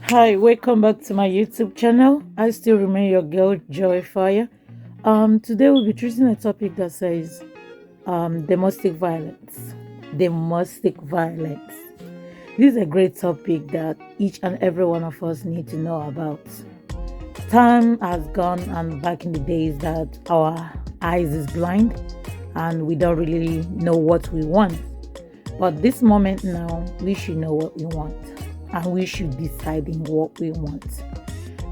Hi, welcome back to my YouTube channel. I still remain your girl Joy Fire. Today we'll be treating a topic that says domestic violence. Domestic violence. This is a great topic that each and every one of us need to know about. Time has gone, and back in the days that our eyes is blind and we don't really know what we want. But this moment now, we should know what we want and we should decide in what we want.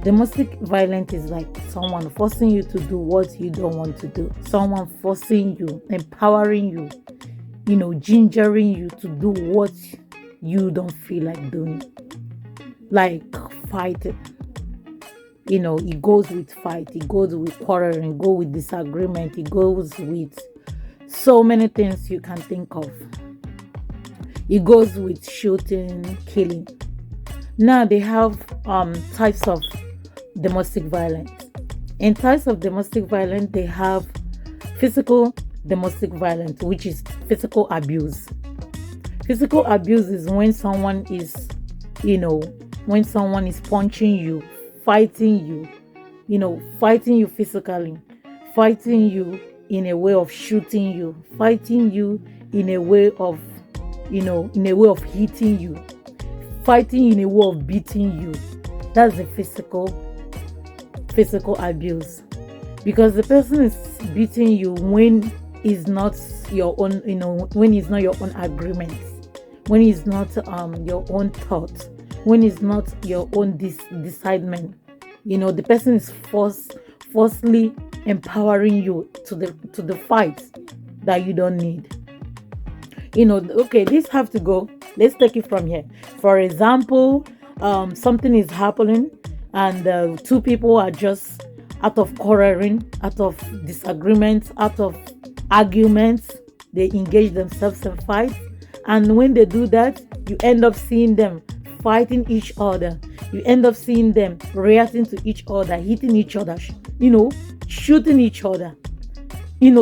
Domestic violence is like someone forcing you to do what you don't want to do, someone forcing you, empowering you, gingering you to do what you don't feel like doing, like fighting. It goes with fight, it goes with quarreling, it goes with disagreement, it goes with so many things you can think of. It goes with shooting, killing. Now they have types of domestic violence. In types of domestic violence, they have physical domestic violence, which is physical abuse. Physical abuse is when someone is, punching you, fighting you physically, fighting you in a way of shooting you, fighting you in a way of, hitting you, fighting in a way of beating you. That's the physical abuse, because the person is beating you when it's not your own, when it's not your own agreement, when it's not your own thought, when it's not your own decidement. The person is forcefully empowering you to the fight that you don't need. Okay, this have to go. Let's take it from here. For example, something is happening and two people are just out of quarreling, out of disagreements, out of arguments. They engage themselves in fights, and when they do that, you end up seeing them fighting each other. You end up seeing them reacting to each other, hitting each other, shooting each other,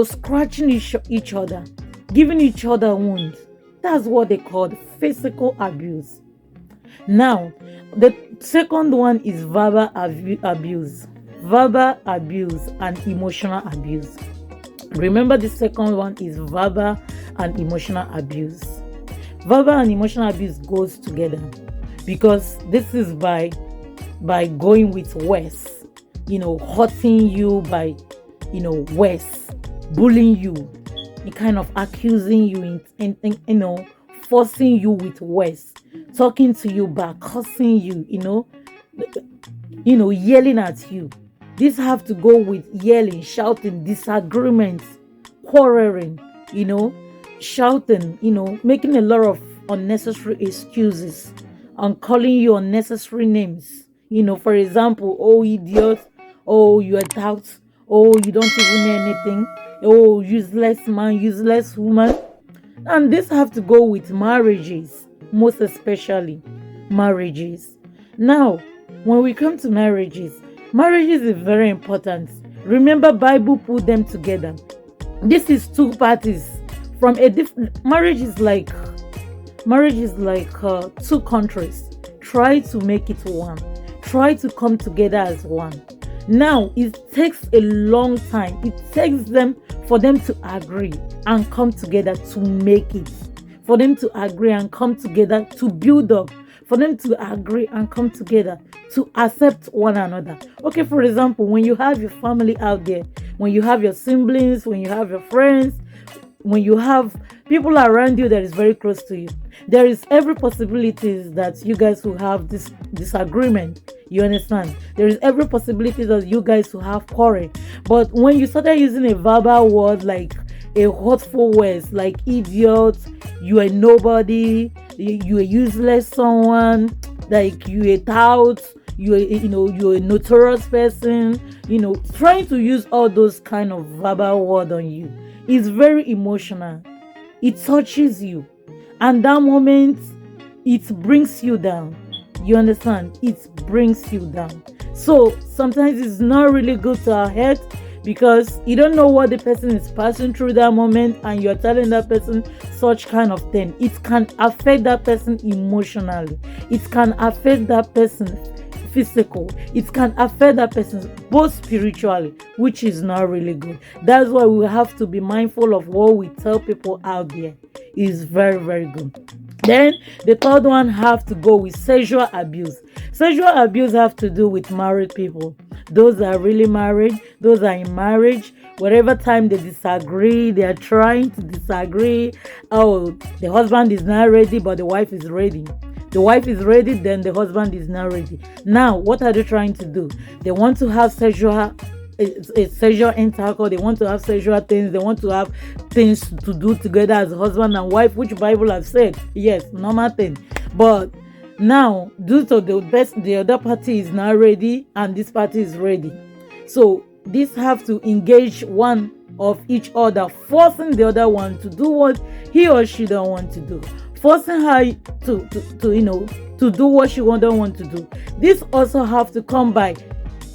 scratching each other, giving each other wounds. That's what they call physical abuse. Now, the second one is verbal abuse. Verbal abuse and emotional abuse. Remember, the second one is verbal and emotional abuse. Verbal and emotional abuse goes together, because this is by going with words, hurting you by, words, bullying you, kind of accusing you, and forcing you with words, talking to you back, cursing you, yelling at you. These have to go with yelling, shouting, disagreements, quarreling, shouting, making a lot of unnecessary excuses and calling you unnecessary names. For example, oh idiot, oh you are doubt, oh you don't even know anything, oh useless man, useless woman. And this have to go with marriages, most especially marriages. Now, when we come to marriages is very important. Remember, Bible put them together. This is two parties from a different. Marriage is like two countries. Try to make it one. Try to come together as one. Now, it takes a long time. It takes them for them to agree and come together to make it. For them to agree and come together to build up. For them to agree and come together to accept one another. Okay, for example, when you have your family out there, when you have your siblings, when you have your friends, when you have people around you that is very close to you, there is every possibility that you guys will have this disagreement. You understand? There is every possibility that you guys will have quarrel. But when you started using a verbal word, like a hurtful words like idiot, you are nobody, you are useless someone, like you a tout, you're a notorious person, trying to use all those kind of verbal word on you, it's very emotional. It touches you, and that moment it brings you down. You understand? It brings you down. So sometimes it's not really good to our head. because you don't know what the person is passing through that moment, and you're telling that person such kind of thing. It can affect that person emotionally, it can affect that person physical, it can affect that person both spiritually, which is not really good. That's why we have to be mindful of what we tell people out there. Is very, very good. Then the third one have to go with sexual abuse. Sexual abuse have to do with married people, those that are really married, those that are in marriage. Whatever time they disagree, they are trying to disagree. Oh, the husband is not ready but the wife is ready. The wife is ready, then the husband is not ready. Now, what are they trying to do? They want to have sexual intercourse. They want to have sexual things. They want to have things to do together as husband and wife, which Bible has said, yes, normal thing. But now, due to the other party is not ready and this party is ready, so these have to engage one of each other, forcing the other one to do what he or she don't want to do, forcing her to do what she don't want to do. This also have to come by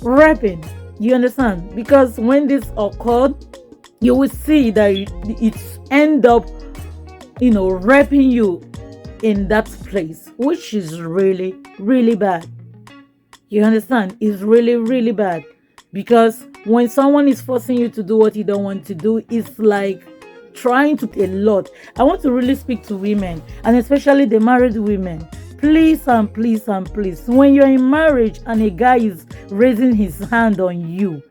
raping. You understand? Because when this occurred, you will see that it end up raping you in that place, which is really, really bad. You understand? It's really, really bad. Because when someone is forcing you to do what you don't want to do, it's like trying to a lot. I want to really speak to women, and especially the married women. Please and please and please, when you're in marriage and a guy is raising his hand on you,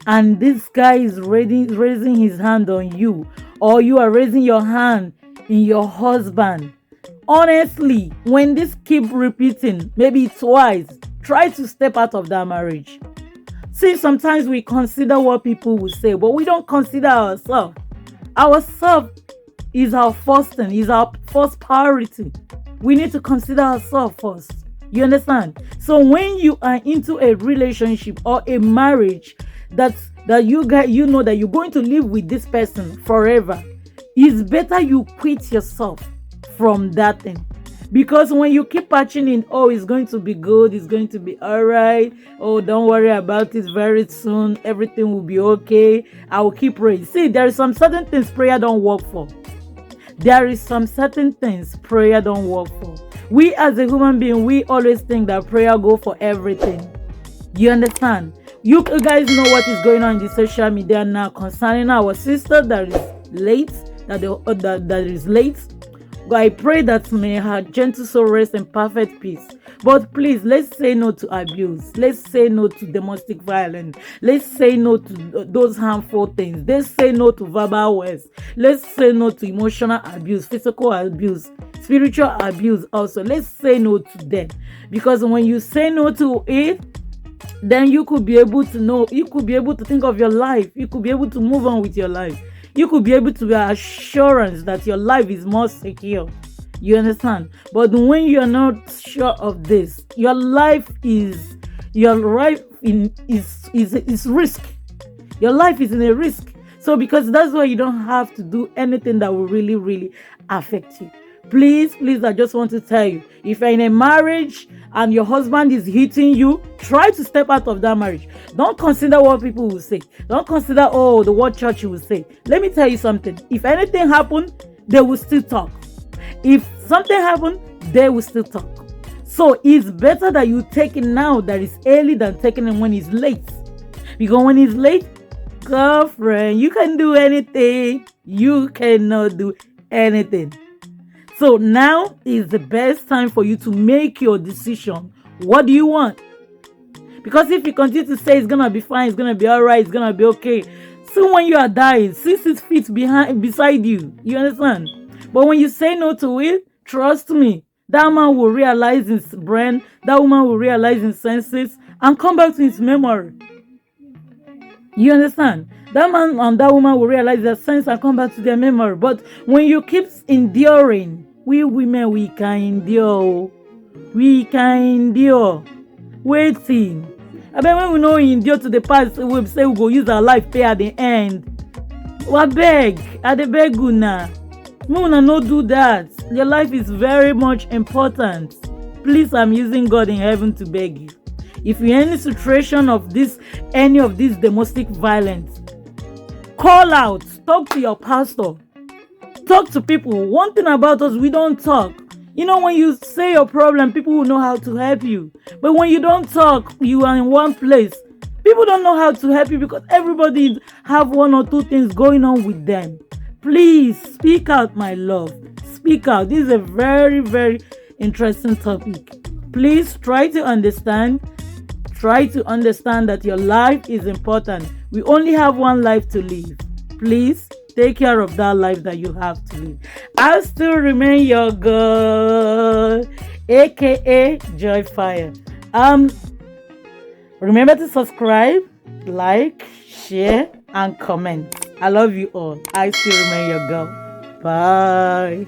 and this guy is raising his hand on you, or you are raising your hand in your husband, honestly, when this keep repeating, maybe twice, try to step out of that marriage. See, sometimes we consider what people will say, but we don't consider ourselves. Ourselves is our first thing, is our first priority. We need to consider ourselves first. You understand? So when you are into a relationship or a marriage that you know that you're going to live with this person forever, it's better you quit yourself from that thing. Because when you keep patching in, oh, it's going to be good, it's going to be all right, oh, don't worry about it, very soon everything will be okay, I will keep praying. See, there is some certain things prayer don't work for. There is some certain things prayer don't work for. We as a human being, we always think that prayer go for everything. You understand? You guys know what is going on in the social media now concerning our sister that is late, that is late. I pray that may her gentle soul rest in perfect peace. But please, let's say no to abuse. Let's say no to domestic violence. Let's say no to those harmful things. Let's say no to verbal words. Let's say no to emotional abuse, physical abuse, spiritual abuse also. Let's say no to them. Because when you say no to it, then you could be able to know, you could be able to think of your life. You could be able to move on with your life. You could be able to have assurance that your life is more secure. You understand? But when you're not sure of this, your life is risk. Your life is in a risk. So because that's why you don't have to do anything that will really, really affect you. Please, I just want to tell you, if you're in a marriage and your husband is hitting you, try to step out of that marriage. Don't consider what people will say. Don't consider, the what church will say. Let me tell you something. If anything happened, they will still talk. If something happened, they will still talk. So it's better that you take it now that is early than taking it when it's late. Because when it's late, girlfriend, you can do anything. You cannot do anything. So now is the best time for you to make your decision. What do you want? Because if you continue to say it's gonna be fine, it's gonna be all right, it's gonna be okay, so when you are dying, 6 feet beside you, you understand? But when you say no to it, trust me, that man will realize his brain, that woman will realize his senses, and come back to his memory. You understand? That man and that woman will realize their sense and come back to their memory. But when you keep enduring, we women, we can endure. We can endure. Waiting. I bet when we know we endure to the past, we say we go use our life pay at the end. I beg you now. Muna, no do that. Your life is very much important. Please, I'm using God in heaven to beg you. If you're in any situation of this, any of this domestic violence, Call out, talk to your pastor, talk to people. One thing about us, we don't talk. You know, when you say your problem, people will know how to help you. But when you don't talk, you are in one place. People don't know how to help you because everybody have one or two things going on with them. Please speak out, my love. Speak out. This is a very, very interesting topic. Please try to understand. Try to understand that your life is important. We only have one life to live. Please take care of that life that you have to live. I still remain your girl, aka Joy Fire. Remember to subscribe, like, share, and comment. I love you all. I still remain your girl. Bye.